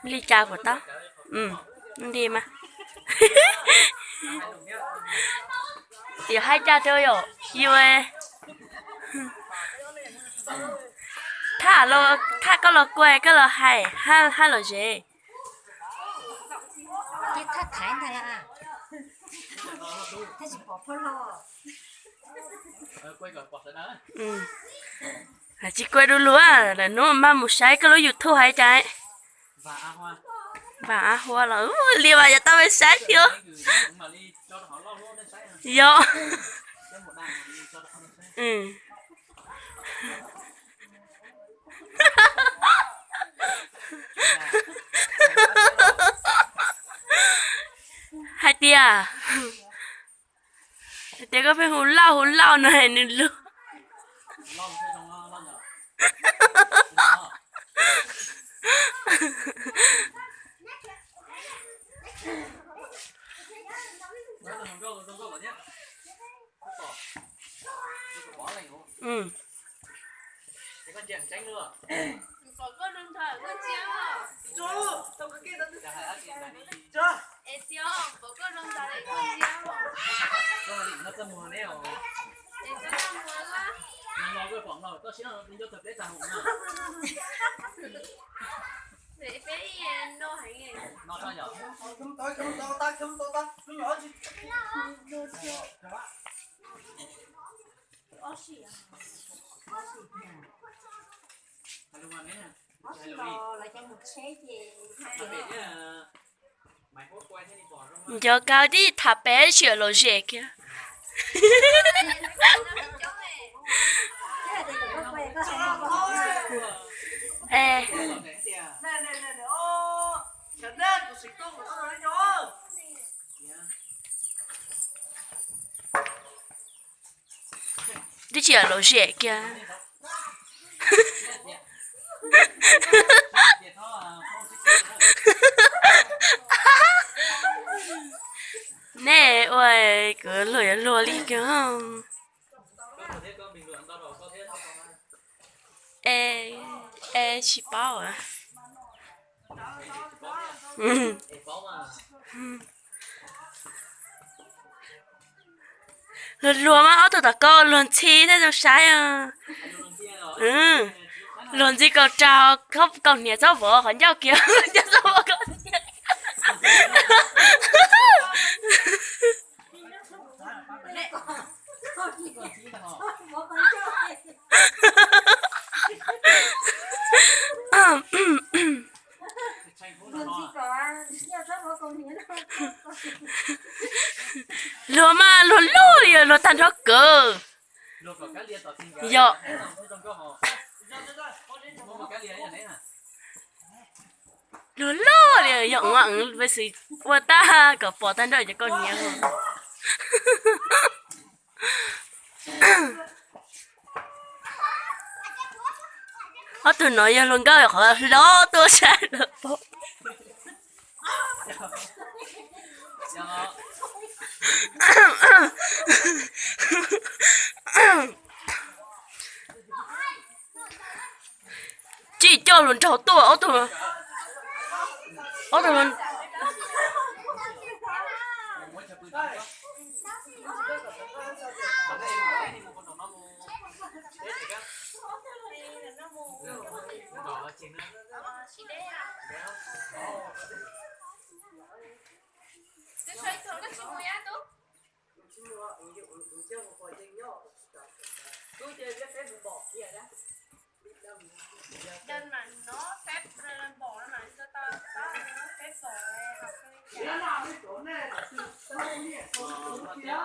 ly trà của tao. Ừ, đi mà. Giờ hai cha chơi rồi, yêu ơi. Thả cái lò quay cái lò hay, hai lò gì? cái thắt thái này là thắt chỉ bỏ phân lo Ừ. Là chỉ quay đôi lúa à, là nó mà một sái cái lúa YouTube hay trái. Và hoa là liều à, giờ tao mới sái chưa? Yo. Ừ. Hai tia à? Tia có phải hú lau này nữa luôn. Ừ. Có con đừng thở con chéo à? Chú, tao cái kia tao chú. Ê xíu, có con đừng thở để con chéo. Con định nó tâm hồn đấy hả? Ê cho tâm hồn á. Nó nói cái phỏng nào, tao xin nó đi cho thực tế trả hồn nào. Để bé yên đâu hả nghe? Nó sao nhở? Không tôi nhỏ gì. Ơ xì à? Giờ cao đi thả bé sửa lỗ rễ kia. Ê. Đi sửa lỗ rễ kia. Nè, ôi, cứ lùa đi kìa. Chị bảo à? Lùa mà ở tụi con luôn chi thế sao sai à? Luôn gì còn trào không còn nhẹ cho vợ còn nhau kia cho vợ còn nhẹ. Lúa mà lúa lúa lúa thành rất cờ. Dạ. Lúa lúa thì dọn ngoạn với sự qua ta cả bỏ tan đời cho con nhé. Họ tụi nói giờ luôn có họ lo tôi sẽ được bỏ. Chị cho luôn cháu tôi ở tụi luôn. Đơn mà nó phép bỏ nó cho tao nó phép bỏ học cái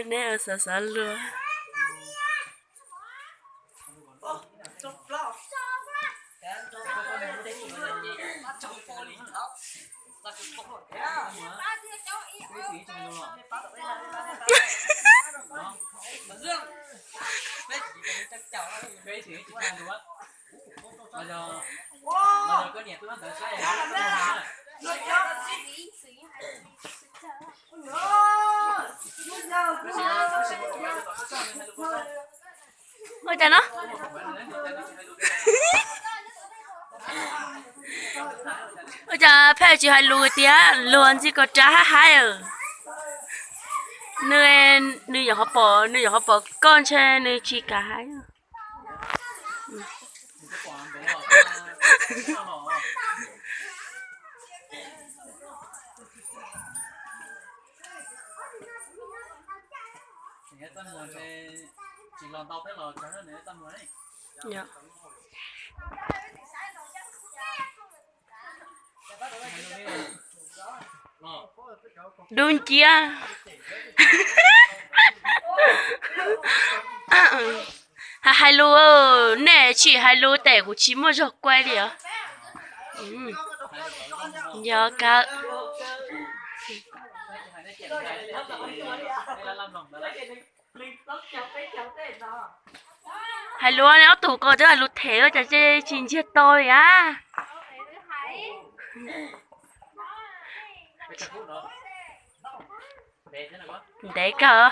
nè sợ luôn. Cái gì chỉ ăn được á. Bây giờ có nhẹ tôi ăn tới sai rồi. Ôi trời nó. Ôi trời, phải chỉ hai lùi tía, luôn chỉ có trả hai ở. Nơi giờ họ bỏ con trên nơi chỉ cả hai. Thì tâm nguồn sẽ chỉ làm tao thấy là cho nó nữa tâm nguồn ấy. Dạ. Đúng chưa? Hai lô nè chị hai lô tẻ của chị mua giọt quay đi à? Giờ cả hai lô này tủ có chứ là lụt thế rồi chả chơi chín chết tôi á. Đấy cờ.